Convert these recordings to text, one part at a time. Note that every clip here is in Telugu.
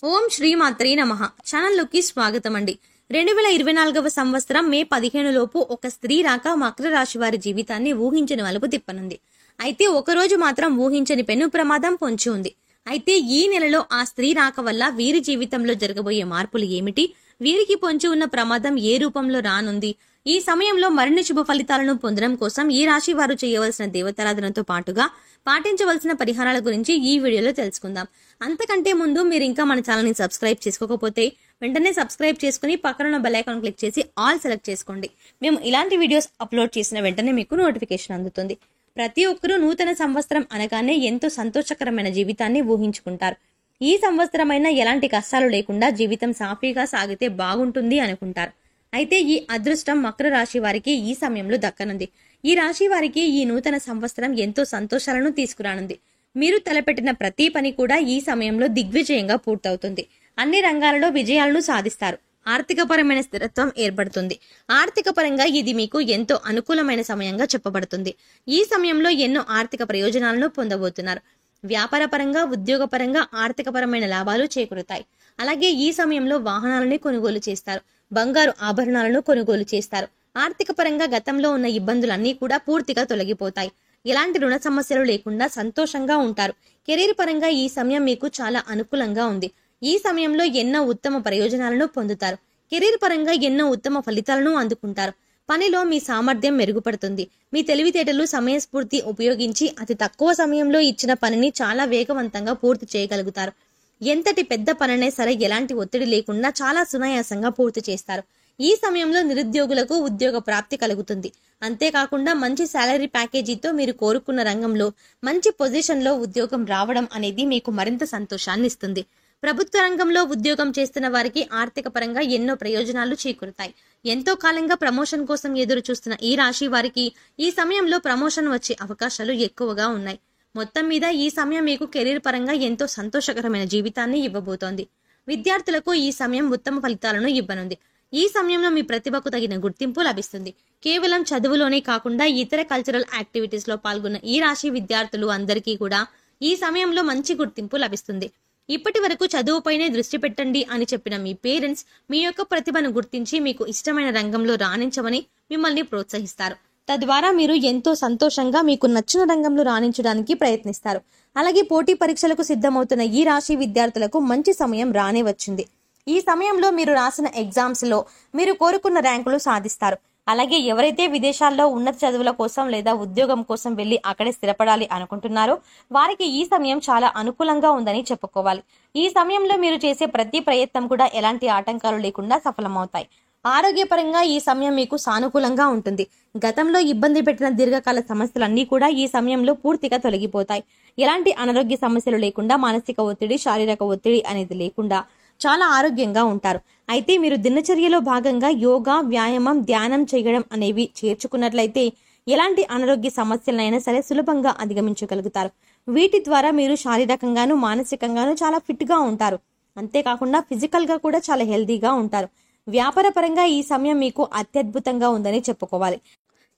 ఓం శ్రీమాత్రే నమః. ఛానల్లోకి స్వాగతం అండి. 2024వ సంవత్సరం మే 15 లోపు ఒక స్త్రీ రాక మకర రాశి వారి జీవితాన్ని ఊహించని మలుపు తిప్పనుంది. అయితే ఒకరోజు మాత్రం ఊహించని పెను ప్రమాదం పొంచి ఉంది. అయితే ఈ నెలలో ఆ స్త్రీ రాక వల్ల వీరి జీవితంలో జరగబోయే మార్పులు ఏమిటి, వీరికి పొంచి ఉన్న ప్రమాదం ఏ రూపంలో రానుంది, ఈ సమయంలో మరిన్ని శుభ ఫలితాలను పొందడం కోసం ఈ రాశి వారు చేయవలసిన దేవతారాధనతో పాటుగా పాటించవలసిన పరిహారాల గురించి ఈ వీడియోలో తెలుసుకుందాం. అంతకంటే ముందు మీరు ఇంకా మన ఛానల్ ని సబ్స్క్రైబ్ చేసుకోకపోతే వెంటనే సబ్స్క్రైబ్ చేసుకుని పక్కన బెల్ ఐకాన్ క్లిక్ చేసి ఆల్ సెలెక్ట్ చేసుకోండి. మేము ఇలాంటి వీడియోస్ అప్లోడ్ చేసిన వెంటనే మీకు నోటిఫికేషన్ అందుతుంది. ప్రతి ఒక్కరూ నూతన సంవత్సరం అనగానే ఎంతో సంతోషకరమైన జీవితాన్ని ఊహించుకుంటారు. ఈ సంవత్సరమైనా ఎలాంటి కష్టాలు లేకుండా జీవితం సాఫీగా సాగితే బాగుంటుంది అనుకుంటారు. అయితే ఈ అదృష్టం మకర రాశి వారికి ఈ సమయంలో దక్కనుంది. ఈ రాశి వారికి ఈ నూతన సంవత్సరం ఎంతో సంతోషాలను తీసుకురానుంది. మీరు తలపెట్టిన ప్రతి పని కూడా ఈ సమయంలో దిగ్విజయంగా పూర్తవుతుంది. అన్ని రంగాలలో విజయాలను సాధిస్తారు. ఆర్థికపరమైన స్థిరత్వం ఏర్పడుతుంది. ఆర్థిక పరంగా ఇది మీకు ఎంతో అనుకూలమైన సమయంగా చెప్పబడుతుంది. ఈ సమయంలో ఎన్నో ఆర్థిక ప్రయోజనాలను పొందబోతున్నారు. వ్యాపార పరంగా, ఉద్యోగపరంగా ఆర్థికపరమైన లాభాలు చేకూరుతాయి. అలాగే ఈ సమయంలో వాహనాలని కొనుగోలు చేస్తారు. బంగారు ఆభరణాలను కొనుగోలు చేస్తారు. ఆర్థిక పరంగా గతంలో ఉన్న ఇబ్బందులన్నీ కూడా పూర్తిగా తొలగిపోతాయి. ఎలాంటి రుణ సమస్యలు లేకుండా సంతోషంగా ఉంటారు. కెరీర్ పరంగా ఈ సమయం మీకు చాలా అనుకూలంగా ఉంది. ఈ సమయంలో ఎన్నో ఉత్తమ ప్రయోజనాలను పొందుతారు. కెరీర్ పరంగా ఎన్నో ఉత్తమ ఫలితాలను అందుకుంటారు. పనిలో మీ సామర్థ్యం మెరుగుపడుతుంది. మీ తెలివితేటలు, సమయస్ఫూర్తి ఉపయోగించి అతి తక్కువ సమయంలో ఇచ్చిన పనిని చాలా వేగవంతంగా పూర్తి చేయగలుగుతారు. ఎంతటి పెద్ద పనైనా సరే ఎలాంటి ఒత్తిడి లేకుండా చాలా సునాయాసంగా పూర్తి చేస్తారు. ఈ సమయంలో నిరుద్యోగులకు ఉద్యోగ ప్రాప్తి కలుగుతుంది. అంతేకాకుండా మంచి శాలరీ ప్యాకేజీతో మీరు కోరుకున్న రంగంలో మంచి పొజిషన్లో ఉద్యోగం రావడం అనేది మీకు మరింత సంతోషాన్ని ఇస్తుంది. ప్రభుత్వ రంగంలో ఉద్యోగం చేస్తున్న వారికి ఆర్థిక పరంగా ఎన్నో ప్రయోజనాలు చేకూరుతాయి. ఎంతో కాలంగా ప్రమోషన్ కోసం ఎదురు చూస్తున్న ఈ రాశి వారికి ఈ సమయంలో ప్రమోషన్ వచ్చే అవకాశాలు ఎక్కువగా ఉన్నాయి. మొత్తం మీద ఈ సమయం మీకు కెరీర్ పరంగా ఎంతో సంతోషకరమైన జీవితాన్ని ఇవ్వబోతోంది. విద్యార్థులకు ఈ సమయం ఉత్తమ ఫలితాలను ఇవ్వనుంది. ఈ సమయంలో మీ ప్రతిభకు తగిన గుర్తింపు లభిస్తుంది. కేవలం చదువులోనే కాకుండా ఇతర కల్చరల్ యాక్టివిటీస్ లో పాల్గొన్న ఈ రాశి విద్యార్థులు అందరికీ కూడా ఈ సమయంలో మంచి గుర్తింపు లభిస్తుంది. ఇప్పటి వరకు చదువుపైనే దృష్టి పెట్టండి అని చెప్పిన మీ పేరెంట్స్ మీ యొక్క ప్రతిభను గుర్తించి మీకు ఇష్టమైన రంగంలో రాణించమని మిమ్మల్ని ప్రోత్సహిస్తారు. తద్వారా మీరు ఎంతో సంతోషంగా మీకు నచ్చిన రంగంలో రాణించడానికి ప్రయత్నిస్తారు. అలాగే పోటీ పరీక్షలకు సిద్ధమవుతున్న ఈ రాశి విద్యార్థులకు మంచి సమయం రానే వచ్చింది. ఈ సమయంలో మీరు రాసిన ఎగ్జామ్స్ లో మీరు కోరుకున్న ర్యాంకులు సాధిస్తారు. అలాగే ఎవరైతే విదేశాల్లో ఉన్నత చదువుల కోసం లేదా ఉద్యోగం కోసం వెళ్లి అక్కడే స్థిరపడాలి అనుకుంటున్నారో వారికి ఈ సమయం చాలా అనుకూలంగా ఉందని చెప్పుకోవాలి. ఈ సమయంలో మీరు చేసే ప్రతి ప్రయత్నం కూడా ఎలాంటి ఆటంకాలు లేకుండా సఫలమవుతాయి. ఆరోగ్యపరంగా ఈ సమయం మీకు సానుకూలంగా ఉంటుంది. గతంలో ఇబ్బంది పెట్టిన దీర్ఘకాల సమస్యలన్నీ కూడా ఈ సమయంలో పూర్తిగా తొలగిపోతాయి. ఎలాంటి అనారోగ్య సమస్యలు లేకుండా, మానసిక ఒత్తిడి, శారీరక ఒత్తిడి అనేది లేకుండా చాలా ఆరోగ్యంగా ఉంటారు. అయితే మీరు దినచర్యలో భాగంగా యోగా, వ్యాయామం, ధ్యానం చేయడం అనేవి చేర్చుకున్నట్లయితే ఎలాంటి అనారోగ్య సమస్యలైనా సరే సులభంగా అధిగమించగలుగుతారు. వీటి ద్వారా మీరు శారీరకంగాను, మానసికంగాను చాలా ఫిట్ గా ఉంటారు. అంతేకాకుండా ఫిజికల్ గా కూడా చాలా హెల్దీగా ఉంటారు. వ్యాపార పరంగా ఈ సమయం మీకు అత్యద్భుతంగా ఉందని చెప్పుకోవాలి.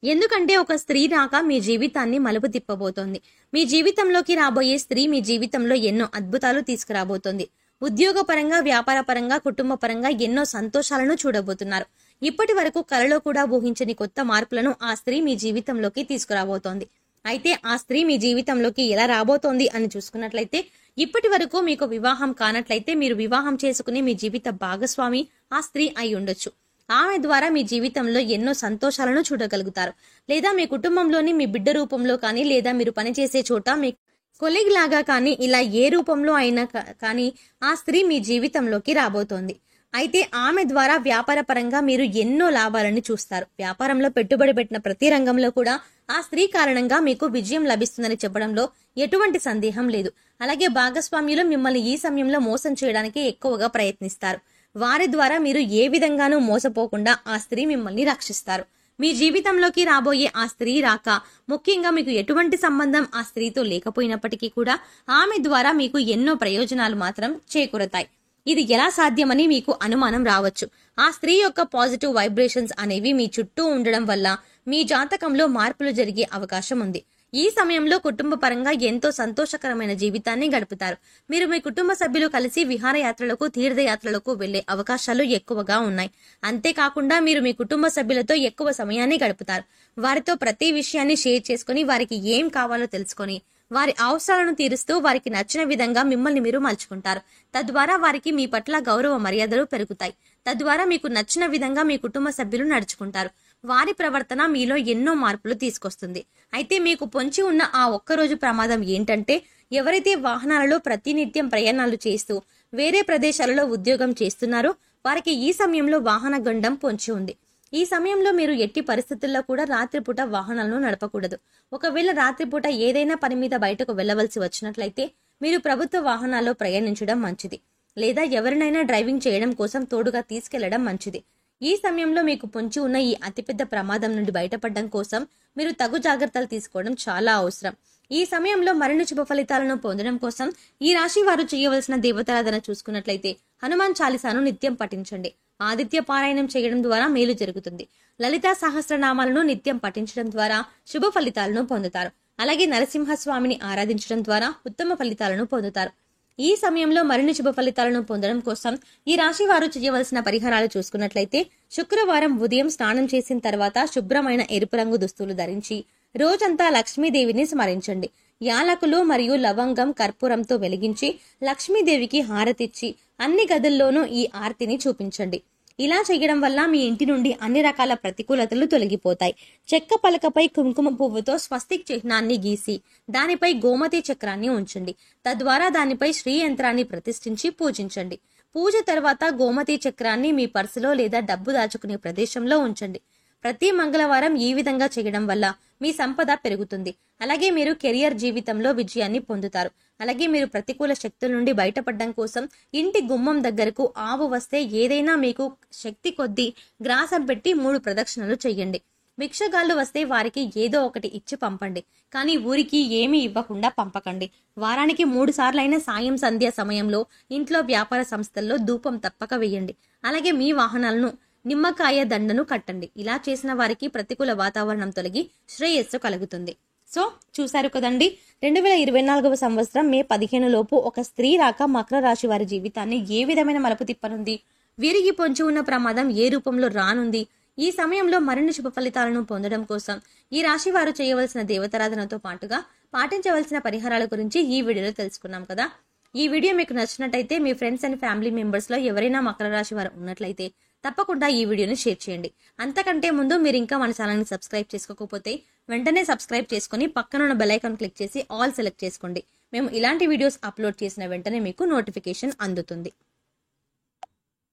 ఎందుకంటే ఒక స్త్రీ రాక మీ జీవితాన్ని మలుపు తిప్పబోతోంది. మీ జీవితంలోకి రాబోయే స్త్రీ మీ జీవితంలో ఎన్నో అద్భుతాలు తీసుకురాబోతోంది. ఉద్యోగ పరంగా, వ్యాపార పరంగా, కుటుంబ పరంగా ఎన్నో సంతోషాలను చూడబోతున్నారు. ఇప్పటి వరకు కలలో కూడా ఊహించని కొత్త మార్పులను ఆ స్త్రీ మీ జీవితంలోకి తీసుకురాబోతోంది. అయితే ఆ స్త్రీ మీ జీవితంలోకి ఎలా రాబోతోంది అని చూసుకున్నట్లయితే, ఇప్పటి వరకు మీకు వివాహం కానట్లయితే మీరు వివాహం చేసుకుని మీ జీవిత భాగస్వామి ఆ స్త్రీ అయి ఉండొచ్చు. ఆమె ద్వారా మీ జీవితంలో ఎన్నో సంతోషాలను చూడగలుగుతారు. లేదా మీ కుటుంబంలోని మీ బిడ్డ రూపంలో కానీ, లేదా మీరు పనిచేసే చోట మీ కొలీగ్ లాగా కానీ, ఇలా ఏ రూపంలో అయినా కానీ ఆ స్త్రీ మీ జీవితంలోకి రాబోతోంది. అయితే ఆమె ద్వారా వ్యాపార పరంగా మీరు ఎన్నో లాభాలని చూస్తారు. వ్యాపారంలో పెట్టుబడి పెట్టిన ప్రతి రంగంలో కూడా ఆ స్త్రీ కారణంగా మీకు విజయం లభిస్తుందని చెప్పడంలో ఎటువంటి సందేహం లేదు. అలాగే భాగస్వామ్యులు మిమ్మల్ని ఈ సమయంలో మోసం చేయడానికి ఎక్కువగా ప్రయత్నిస్తారు. వారి ద్వారా మీరు ఏ విధంగానూ మోసపోకుండా ఆ స్త్రీ మిమ్మల్ని రక్షిస్తారు. మీ జీవితంలోకి రాబోయే ఆ స్త్రీ రాక ముఖ్యంగా మీకు ఎటువంటి సంబంధం ఆ స్త్రీతో లేకపోయినప్పటికీ కూడా ఆమె ద్వారా మీకు ఎన్నో ప్రయోజనాలు మాత్రం చేకూరతాయి. ఇది ఎలా సాధ్యమని మీకు అనుమానం రావచ్చు. ఆ స్త్రీ యొక్క పాజిటివ్ వైబ్రేషన్స్ అనేవి మీ చుట్టూ ఉండడం వల్ల మీ జాతకంలో మార్పులు జరిగే అవకాశం ఉంది. ఈ సమయంలో కుటుంబ పరంగా ఎంతో సంతోషకరమైన జీవితాన్ని గడుపుతారు. మీరు మీ కుటుంబ సభ్యులు కలిసి విహారయాత్రలకు, తీర్థయాత్రలకు వెళ్లే అవకాశాలు ఎక్కువగా ఉన్నాయి. అంతేకాకుండా మీరు మీ కుటుంబ సభ్యులతో ఎక్కువ సమయాన్ని గడుపుతారు. వారితో ప్రతి విషయాన్ని షేర్ చేసుకుని, వారికి ఏం కావాలో తెలుసుకొని, వారి అవసరాలను తీరుస్తూ వారికి నచ్చిన విధంగా మిమ్మల్ని మీరు మలుచుకుంటారు. తద్వారా వారికి మీ పట్ల గౌరవ మర్యాదలు పెరుగుతాయి. తద్వారా మీకు నచ్చిన విధంగా మీ కుటుంబ సభ్యులు నడుచుకుంటారు. వారి ప్రవర్తన మీలో ఎన్నో మార్పులు తీసుకొస్తుంది. అయితే మీకు పొంచి ఉన్న ఆ ఒక్కరోజు ప్రమాదం ఏంటంటే, ఎవరైతే వాహనాలలో ప్రతినిత్యం ప్రయాణాలు చేస్తూ వేరే ప్రదేశాలలో ఉద్యోగం చేస్తున్నారో వారికి ఈ సమయంలో వాహన గండం పొంచి ఉంది. ఈ సమయంలో మీరు ఎట్టి పరిస్థితుల్లో కూడా రాత్రిపూట వాహనాలను నడపకూడదు. ఒకవేళ రాత్రిపూట ఏదైనా పని మీద బయటకు వెళ్లవలసి వచ్చినట్లయితే మీరు ప్రభుత్వ వాహనాల్లో ప్రయాణించడం మంచిది. లేదా ఎవరినైనా డ్రైవింగ్ చేయడం కోసం తోడుగా తీసుకెళ్లడం మంచిది. ఈ సమయంలో మీకు పొంచి ఉన్న ఈ అతిపెద్ద ప్రమాదం నుండి బయటపడడం కోసం మీరు తగు జాగ్రత్తలు తీసుకోవడం చాలా అవసరం. ఈ సమయంలో మరిన్ని శుభ ఫలితాలను పొందడం కోసం ఈ రాశి వారు చేయవలసిన దేవతారాధన చూసుకున్నట్లయితే హనుమాన్ చాలీసాను నిత్యం పఠించండి. ఆదిత్య పారాయణం చేయడం ద్వారా మేలు జరుగుతుంది. లలితా సహస్రనామాలను నిత్యం పఠించడం ద్వారా శుభ ఫలితాలను పొందుతారు. అలాగే నరసింహస్వామిని ఆరాధించడం ద్వారా ఉత్తమ ఫలితాలను పొందుతారు. ఈ సమయంలో మరిన్ని శుభ ఫలితాలను పొందడం కోసం ఈ రాశి వారు చేయవలసిన పరిహారాలు చూసుకున్నట్లయితే శుక్రవారం ఉదయం స్నానం చేసిన తర్వాత శుభ్రమైన ఎరుపు రంగు దుస్తులు ధరించి రోజంతా లక్ష్మీదేవిని స్మరించండి. యాలకులు మరియు లవంగం కర్పూరంతో వెలిగించి లక్ష్మీదేవికి హారతిచ్చి అన్ని గదుల్లోనూ ఈ ఆర్తిని చూపించండి. ఇలా చేయడం వల్ల మీ ఇంటి నుండి అన్ని రకాల ప్రతికూలతలు తొలగిపోతాయి. చెక్క పలకపై కుంకుమ పువ్వుతో స్వస్తిక్ చిహ్నాన్ని గీసి దానిపై గోమతి చక్రాన్ని ఉంచండి. తద్వారా దానిపై శ్రీ యంత్రాన్ని ప్రతిష్ఠించి పూజించండి. పూజ తర్వాత గోమతి చక్రాన్ని మీ పర్సులో లేదా డబ్బు దాచుకునే ప్రదేశంలో ఉంచండి. ప్రతి మంగళవారం ఈ విధంగా చేయడం వల్ల మీ సంపద పెరుగుతుంది. అలాగే మీరు కెరియర్ జీవితంలో విజయాన్ని పొందుతారు. అలాగే మీరు ప్రతికూల శక్తుల నుండి బయటపడడం కోసం ఇంటి గుమ్మం దగ్గరకు ఆవు వస్తే ఏదైనా మీకు శక్తి కొద్దీ గ్రాసం పెట్టి 3 ప్రదక్షిణలు చెయ్యండి. భిక్షగాళ్లు వస్తే వారికి ఏదో ఒకటి ఇచ్చి పంపండి. కానీ ఊరికి ఏమీ ఇవ్వకుండా పంపకండి. వారానికి 3 సార్లైన సాయం సంధ్య సమయంలో ఇంట్లో వ్యాపార సంస్థల్లో ధూపం తప్పక వేయండి. అలాగే మీ వాహనాలను నిమ్మకాయ దండను కట్టండి. ఇలా చేసిన వారికి ప్రతికూల వాతావరణం తొలగి శ్రేయస్సు కలుగుతుంది. సో చూశారు కదండి, 2024 సంవత్సరం మే 15 లోపు ఒక స్త్రీ రాక మకర రాశి వారి జీవితాన్ని ఏ విధమైన మలుపు తిప్పనుంది, వీరికి పొంచి ఉన్న ప్రమాదం ఏ రూపంలో రానుంది, ఈ సమయంలో మరిన్ని శుభ ఫలితాలను పొందడం కోసం ఈ రాశి వారు చేయవలసిన దేవతారాధనతో పాటుగా పాటించవలసిన పరిహారాల గురించి ఈ వీడియోలో తెలుసుకున్నాం కదా. ఈ వీడియో మీకు నచ్చినట్టయితే మీ ఫ్రెండ్స్ అండ్ ఫ్యామిలీ మెంబర్స్ లో ఎవరైనా మకర రాశి వారు ఉన్నట్లయితే తప్పకుండా ఈ వీడియోని షేర్ చేయండి. అంతకంటే ముందు మీరు ఇంకా మన ఛానల్ని సబ్స్క్రైబ్ చేసుకోకపోతే వెంటనే సబ్స్క్రైబ్ చేసుకుని పక్కనున్న బెల్ ఐకాన్ క్లిక్ చేసి ఆల్ సెలెక్ట్ చేసుకోండి. మేము ఇలాంటి వీడియోస్ అప్లోడ్ చేసిన వెంటనే మీకు నోటిఫికేషన్ అందుతుంది.